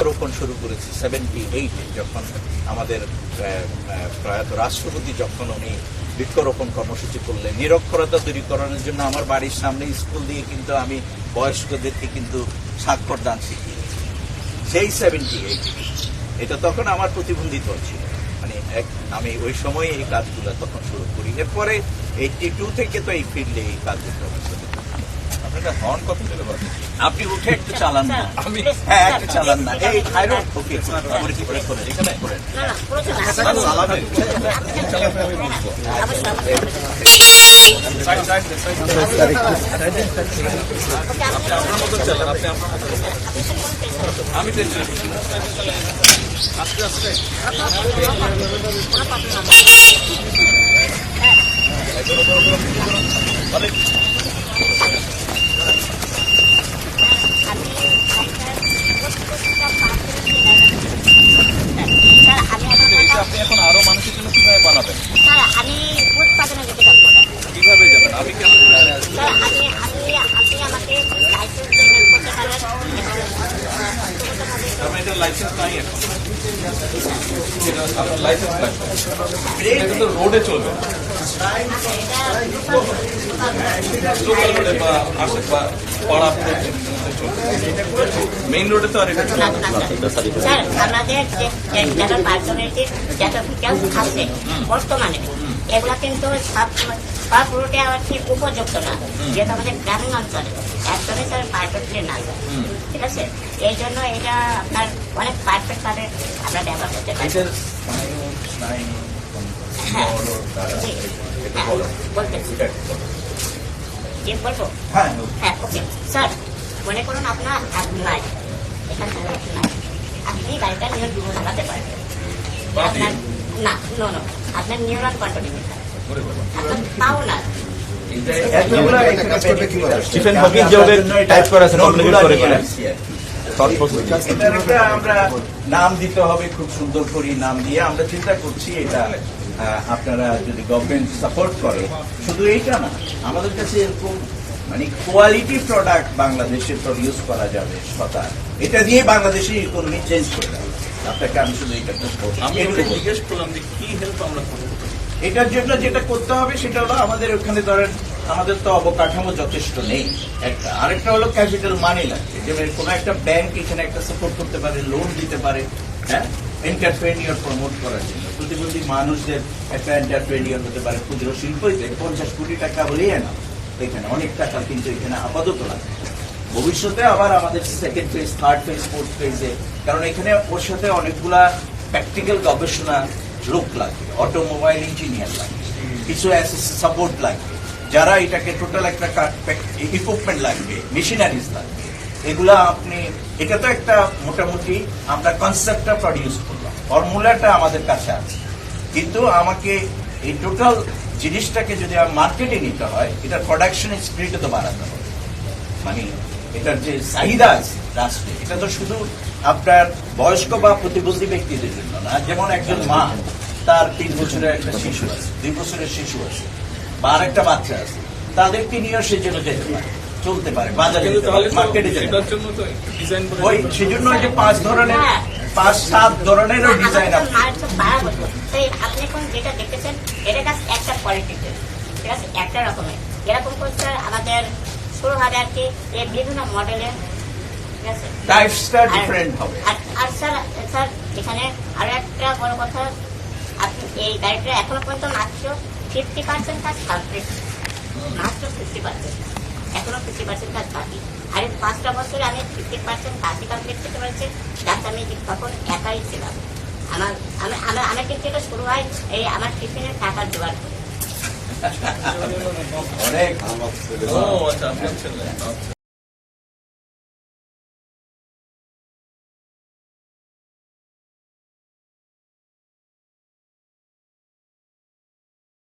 রোপণ শুরু করেছি 78 যখন আমাদের প্রয়াত রাষ্ট্রপতি যখন উনি বৃক্ষরোপণ কর্মসূচি করলেন, নিরক্ষরতা দূরীকরণের জন্য আমার বাড়ির সামনে স্কুল দিয়ে কিন্তু আমি বয়স্কদেরকে কিন্তু স্বাক্ষর দান শিখিয়েছি। সেই 78 এটা তখন আমার প্রতিবন্ধিত ছিল, মানে আমি ওই সময় এই কাজগুলো তখন শুরু করি। এরপরে 82 থেকে তো এই ফিল্ডে এই কাজগুলো হর্ন কত চলে পারে? আপনি উঠে একটু চালান না, হ্যাঁ একটু চালান না, এই ওকে এখানে করেন। আমি আস্তে আস্তে আপনি এখন আরো মানুষের জন্য কিভাবে বানাবেন? আমি উৎপাদনে যেতে চাচ্ছি। কিভাবে যাবেন? আমি কেন আপনি আমাকে লাইসেন্স করতে পারবেন? আমার এটা লাইসেন্স নাই এখন, আপনার লাইসেন্স লাগবে, এটা তো রোডে চলবে, লোকাল রোডে বা আশে পাড়া মেইন রোডে তো আর এটা স্যার আমাদের যারা পার্সোনালিটির যত ডিটেলস আছে বর্তমানে এগুলা কিন্তু সব রুটে আবার ঠিক উপযুক্ত না, যেহেতু আমাদের গ্রামীণ অঞ্চলে একদমই স্যার পারফেক্টলি না স্যার, ঠিক আছে? এই জন্য এটা আপনার অনেক পারফেক্ট ভাবে আমরা ব্যবহার করতে পারি। হ্যাঁ বলতেছি, ঠিক বলবো? হ্যাঁ ওকে স্যার, মনে করুন আপনার নাই এখানে নাই, আপনি গাড়িটা নিয়ে চালাতে পারবেন, আপনার না নো আপনার নিউরন কন্ট্রোল আপনার পাও না। স্টিফেন হকিং যেভাবে টাইপ করা আছে আমরা নাম দিতে হবে, খুব সুন্দর করে নাম দিয়ে আমরা চিন্তা করছি। এটা আপনারা যদি গভর্নমেন্ট সাপোর্ট করে, শুধু এইটা না, আমাদের কাছে এরকম মানে কোয়ালিটি প্রোডাক্ট বাংলাদেশে প্রডিউস করা যাবে সদা, এটা দিয়ে বাংলাদেশের ইকোনমি চেঞ্জ করে যাবে। আপনাকে আমি শুধু এটা জিজ্ঞেস করলাম যে কি হেল্প আমরা করবো। এটার জন্য যেটা করতে হবে সেটা হলো আমাদের ওখানে ধরেন আমাদের তো অবকাঠামো যথেষ্ট নেই, একটা আরেকটা হলো ক্যাপিটাল মানি লাগবে, যেমন কোনো একটা ব্যাংক এখানে একটা সাপোর্ট করতে পারে, লোন দিতে পারে, হ্যাঁ এন্টারপ্রেনিয়র প্রমোট করার জন্য। প্রতিবন্ধী মানুষদের একটা এন্টারপ্রেনিয়র হতে পারে, ক্ষুদ্র শিল্প 50 কোটি টাকা হলেই না, এখানে অনেক টাকা কিন্তু এখানে আপাতত লাগবে। ভবিষ্যতে আবার আমাদের second phase, third phase, fourth ফেজে, কারণ এখানে ওর সাথে অনেকগুলা প্র্যাকটিক্যাল গবেষণা লোক লাগবে, অটোমোবাইল ইঞ্জিনিয়ার লাগবে, কিছু সাপোর্ট লাগবে, যারা এটাকে টোটাল একটা ইকুইপমেন্ট লাগবে, মেশিনারিজ লাগবে, এগুলা আপনি এটা তো একটা মোটামুটি আমরা কনসেপ্টটা প্রডিউস করলাম, ফর্মুলাটা আমাদের কাছে আছে, কিন্তু আমাকে এই টোটাল জিনিসটাকে যদি মার্কেটে নিতে হয়, এটার প্রোডাকশন স্পিরিটে তো বাড়াতে হবে, মানে এটার যে চাহিদা আছে রাষ্ট্রে, এটা তো শুধু আপনার বয়স্ক বা প্রতিবন্ধী ব্যক্তিদের জন্য না। যেমন একজন মা, তার 3 বছরের একটা শিশু আছে, 2 বছরের শিশু আছে, বা আরেকটা বাচ্চা আছে, তাদেরকে নিয়েও সে জন্য যেতে পারে, চলতে পারে, বাজারে মার্কেটে যেতে পারে। ওই সেজন্য যে 5-7 ধরনেরও ডিজাইন আপনি কোন যেটা দেখতেছেন এটা কাছে একটা কোয়ালিটি, ঠিক আছে, একটা রকমের এরকম করছে আমাদের শুরু হবে আর কি এই বিভিন্ন মডেলের, ঠিক আছে, টাইপসটা ডিফারেন্ট হবে। আর স্যার এখানে আরো একটা বড় কথা, আপনি এই গাড়িটা এখনো পর্যন্ত মাত্র 50% কাজ কমপ্লিট, মাত্র 50%, এখনো 50% কাজ বাকি। আর এই 5টা বছরে আমি 50% কাজই কমপ্লিট করতে পারছি, যাতে আমি তখন একাই ছিলাম। আমার কিন্তু এটা শুরু হয় এই আমার টিফিনের টাকার জোগাড় করে। অনেক